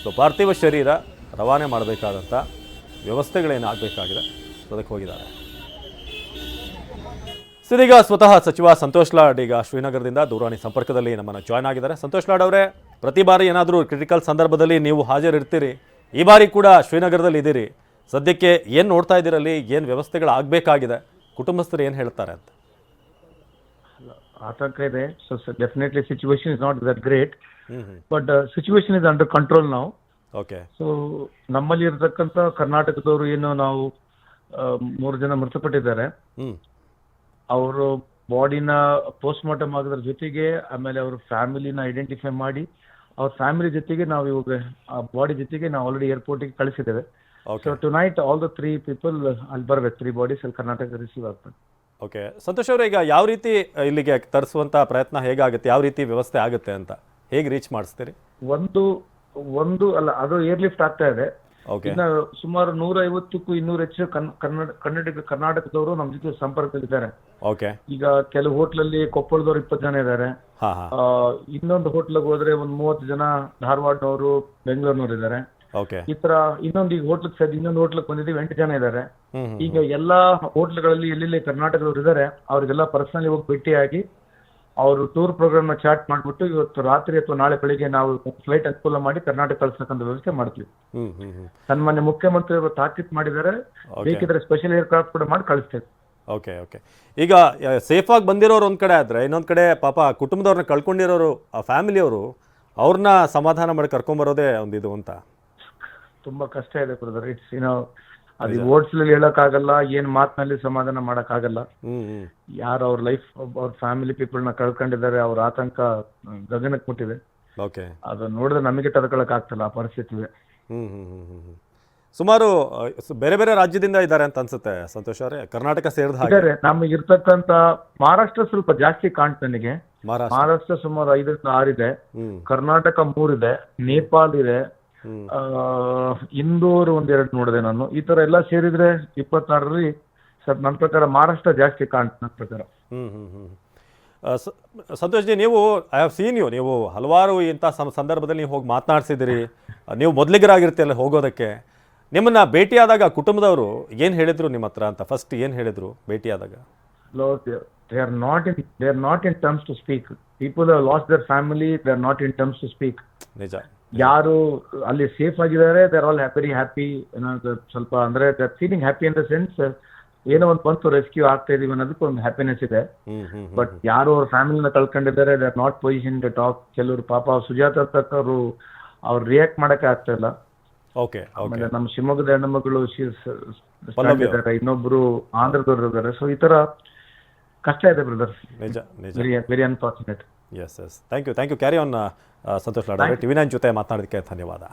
So ಪಾರ್ಥಿವ ಶರೀರ ರವಾನೆ ಮಾಡಬೇಕಾದಂಥ ವ್ಯವಸ್ಥೆಗಳೇನು ಆಗಬೇಕಾಗಿದೆ ಅದಕ್ಕೆ ಹೋಗಿದ್ದಾರೆ. ಇದೀಗ ಸ್ವತಃ ಸಚಿವ ಸಂತೋಷ್ ಲಾಡ್ ಈಗ ಶ್ರೀನಗರದಿಂದ ದೂರವಾಣಿ ಸಂಪರ್ಕದಲ್ಲಿ ನಮ್ಮನ್ನು ಜಾಯ್ನ್ ಆಗಿದ್ದಾರೆ. ಸಂತೋಷ್ ಲಾಡ್ ಅವರೇ, ಪ್ರತಿ ಬಾರಿ ಏನಾದರೂ ಕ್ರಿಟಿಕಲ್ ಸಂದರ್ಭದಲ್ಲಿ ನೀವು ಹಾಜರಿರ್ತೀರಿ, ಈ ಬಾರಿ ಕೂಡ ಶ್ರೀನಗರದಲ್ಲಿ ಇದ್ದೀರಿ. ಸದ್ಯಕ್ಕೆ ಏನು ನೋಡ್ತಾ ಇದ್ದೀರಲ್ಲಿ, ಏನು ವ್ಯವಸ್ಥೆಗಳು ಆಗಬೇಕಾಗಿದೆ, ಕುಟುಂಬಸ್ಥರು ಏನು ಹೇಳ್ತಾರೆ ಅಂತ? ಆತಂಕ ಇದೆ. So definitely situation is not that great, but situation is under control ನಾವು. ಓಕೆ. ಸೊ ನಮ್ಮಲ್ಲಿ ಇರತಕ್ಕಂಥ ಕರ್ನಾಟಕದವರು ಏನು ನಾವು 3 ಜನ ಮೃತಪಟ್ಟಿದ್ದಾರೆ, ಅವರು ಬಾಡಿನ ಪೋಸ್ಟ್ ಮಾರ್ಟಮ್ ಆಗೋದ್ರ ಜೊತೆಗೆ ಆಮೇಲೆ ಅವ್ರ ಫ್ಯಾಮಿಲಿನ ಐಡೆಂಟಿಫೈ ಮಾಡಿ ಅವ್ರ ಫ್ಯಾಮಿಲಿ ಜೊತೆಗೆ ನಾವು ಇವಾಗ ಆ ಬಾಡಿ ಜೊತೆಗೆ ನಾವು ಆಲ್ರೆಡಿ ಏರ್ಪೋರ್ಟಿಗೆ ಕಳಿಸಿದ್ದೇವೆ. So tonight all the 3 people ಅಲ್ಲಿ ಬರಬೇಕು. 3 ಬಾಡೀಸ್ ಅಲ್ಲಿ ಕರ್ನಾಟಕ ರಿಸೀವ್ ಆಗ್ತದೆ. ಓಕೆ. ಸಂತೋಷ್ ಅವರೇ, ಈಗ ಯಾವ ರೀತಿ ಇಲ್ಲಿಗೆ ತರಿಸುವಂಥ ಪ್ರಯತ್ನ ಹೇಗಾಗುತ್ತೆ, ಯಾವ ರೀತಿ ವ್ಯವಸ್ಥೆ ಆಗುತ್ತೆ ಅಂತ ಹೇಗೆ ರೀಚ್ ಮಾಡಿಸ್ತೀರಿ? ಒಂದು ಅಲ್ಲ, ಅದು ಏರ್ ಲಿಫ್ಟ್ ಆಗ್ತಾ ಇದೆ. ಓಕೆ. ಇನ್ನ ಸುಮಾರು 150ಕ್ಕೂ 200 ಹೆಚ್ಚು ಕರ್ನಾಟಕದವರು ನಮ್ಮ ಜೊತೆ ಸಂಪರ್ಕದಲ್ಲಿದ್ದಾರೆ. ಓಕೆ. ಈಗ ಕೆಲವು ಹೋಟ್ಲಲ್ಲಿ ಕೊಪ್ಪಳದವ್ರು 20 ಜನ ಇದ್ದಾರೆ. ಇನ್ನೊಂದು ಹೋಟ್ಲಿಗೆ ಹೋದ್ರೆ ಒಂದು 30 ಜನ ಧಾರವಾಡನವರು, ಬೆಂಗಳೂರಿನವ್ರು ಇದ್ದಾರೆ. ಓಕೆ. ಈ ತರ ಇನ್ನೊಂದು ಈಗ ಇನ್ನೊಂದು ಹೋಟ್ಲಿಗೆ ಬಂದಿದ್ದೀವಿ, 8 ಜನ ಇದ್ದಾರೆ. ಈಗ ಎಲ್ಲಾ ಹೋಟ್ಲ್ಗಳಲ್ಲಿ ಎಲ್ಲೆಲ್ಲಿ ಕರ್ನಾಟಕದವ್ರು ಇದ್ದಾರೆ ಅವ್ರಿಗೆಲ್ಲ ಪರ್ಸನಲಿ ಹೋಗಿ ಭೇಟಿಯಾಗಿ ಅವರು ಟೂರ್ ಪ್ರೋಗ್ರಾಮ್ ನ ಚಾರ್ಟ್ ಮಾಡ್ಬಿಟ್ಟು ಇವತ್ತು ರಾತ್ರಿ ಅಥವಾ ನಾಳೆ ಬೆಳಿಗ್ಗೆ ನಾವು ಫ್ಲೈಟ್ ಅನುಕೂಲ ಮಾಡಿ ಕರ್ನಾಟಕ ಕಳ್ಸಕ್ಕಂತ ವ್ಯವಸ್ಥೆ ಮಾಡ್ತೀವಿ. ಸನ್ಮಾನ್ಯ ಮುಖ್ಯಮಂತ್ರಿ ಅವರು ತಾಕೀತ್ ಮಾಡಿದ್ದಾರೆ, ಬೇಕಿದ್ರೆ ಸ್ಪೆಷಲ್ ಏರ್ಕ್ರಾಫ್ಟ್ ಕೂಡ ಮಾಡಿ ಕಳಿಸ್ತೇವೆ. ಓಕೆ. ಓಕೆ. ಈಗ ಸೇಫ್ ಆಗಿ ಬಂದಿರೋರು ಒಂದ್ ಕಡೆ ಆದ್ರೆ, ಇನ್ನೊಂದ್ ಕಡೆ ಪಾಪ ಕುಟುಂಬದವ್ರನ್ನ ಕಳ್ಕೊಂಡಿರೋರು, ಆ ಫ್ಯಾಮಿಲಿಯವರು ಅವ್ರನ್ನ ಸಮಾಧಾನ ಮಾಡಿ ಕರ್ಕೊಂಡ್ಬರೋದೇ ಒಂದಿದು ಅಂತ. ತುಂಬಾ ಕಷ್ಟ ಇದೆ ಬ್ರದರ್. ಇಟ್ಸ್ ಅದು ವರ್ಡ್ಸ್ ಅಲ್ಲಿ ಹೇಳಕ್ಕಾಗಲ್ಲ, ಏನ್ ಮಾತಿನಲ್ಲಿ ಸಮಾಧಾನ ಮಾಡಕ್ಕಾಗಲ್ಲ. ಯಾರು ಅವ್ರ ಲೈಫ್, ಅವ್ರ ಫ್ಯಾಮಿಲಿ ಪೀಪಲ್ ನ ಕಳ್ಕೊಂಡಿದ್ದಾರೆ, ಅವ್ರ ಆತಂಕ ಗಗನಕ್ಕೆ ಮುಟ್ಟಿದೆ. ಓಕೆ. ಅದು ನೋಡಿದ್ರೆ ನಮಗೆ ತಡ್ಕೊಳಕ್ ಆಗ್ತಲ್ಲ ಆ ಪರಿಸ್ಥಿತಿ ಇದೆ. ಸುಮಾರು ಬೇರೆ ಬೇರೆ ರಾಜ್ಯದಿಂದ ಇದ್ದಾರೆ ಅಂತ ಅನ್ಸುತ್ತೆ ಸಂತೋಷ್ ಅವರೇ, ಕರ್ನಾಟಕ ಸೇರಿದ ಹಾಗೆ. ನಮಗೆ ಇರ್ತಕ್ಕಂತ ಮಹಾರಾಷ್ಟ್ರ ಸ್ವಲ್ಪ ಜಾಸ್ತಿ ಕಾಣ್ತು ನನಗೆ. ಮಹಾರಾಷ್ಟ್ರ ಸುಮಾರು 5ರಿಂದ 6 ಇದೆ, ಕರ್ನಾಟಕ 3 ಇದೆ, ನೇಪಾಳ ಇದೆ, ಇಂದೋರ್ 1-2 ನೋಡಿದೆ ನಾನು. ಈ ತರ ಎಲ್ಲ ಸೇರಿದ್ರೆ 24ರಲ್ಲಿ ನನ್ನ ಪ್ರಕಾರ ಮಹಾರಾಷ್ಟ್ರ ಜಾಸ್ತಿ ಕಾಣ್ತು ನನ್ನ ಪ್ರಕಾರ. ಸಂತೋಷ್ ಜಿ, ನೀವು ಐ ಹ್ಯಾವ್ ಸೀನ್ ಯು, ನೀವು ಹಲವಾರು ಇಂಥ ಸಂದರ್ಭದಲ್ಲಿ ನೀವು ಹೋಗಿ ಮಾತನಾಡಿಸಿದಿರಿ, ನೀವು ಮೊದಲಿಗರಾಗಿರ್ತೀಯಲ್ಲ ಹೋಗೋದಕ್ಕೆ. ನಿಮ್ಮನ್ನ ಭೇಟಿಯಾದಾಗ ಕುಟುಂಬದವರು ಏನು ಹೇಳಿದ್ರು ನಿಮ್ಮ ಹತ್ರ ಅಂತ? ಫಸ್ಟ್ ಏನು ಹೇಳಿದ್ರು ಭೇಟಿಯಾದಾಗ? They are not in terms to speak. People have lost their family, they are not in terms to speak. ನಿಜ. ಯಾರು ಅಲ್ಲಿ ಸೇಫ್ ಆಗಿದ್ದಾರೆ, they are all very happy. ಸ್ವಲ್ಪ ಅಂದ್ರೆ feeling happy in the sense, ಏನೋ ಒಂದು ಬಂತು ರೆಸ್ಕ್ಯೂ ಆಗ್ತಾ ಇದೀವಿ ಅನ್ನೋದಕ್ಕೆ ಒಂದು ಹ್ಯಾಪಿನೆಸ್ ಇದೆ. ಬಟ್ ಯಾರು ಅವ್ರ ಫ್ಯಾಮಿಲಿನ ಕಳ್ಕೊಂಡಿದ್ದಾರೆ, they are not position to talk. ಕೆಲವರು ಪಾಪ ಸುಜಾತ ತಕ್ಕವರು ಅವ್ರು ರಿಯಾಕ್ಟ್ ಮಾಡಕ್ಕೆ ಆಗ್ತಾ ಇಲ್ಲ. ಓಕೆ. ಆಮೇಲೆ ನಮ್ಮ ಶಿವಮೊಗ್ಗದ ಹೆಣ್ಣುಮಗಳು ಇದ್ದಾರೆ, ಇನ್ನೊಬ್ರು ಆಂಧ್ರದವ್ರು ಇದ್ದಾರೆ. ಸೊ ಈ ತರ ಕಷ್ಟ ಇದೆ ಬ್ರದರ್. ನಿಜ ನಿಜ. Very unfortunate. Yes. Thank you. Carry on Santosh Lad ಅವರೇ. TV9 ಜೊತೆ ಮಾತನಾಡೋದಕ್ಕೆ ಧನ್ಯವಾದ.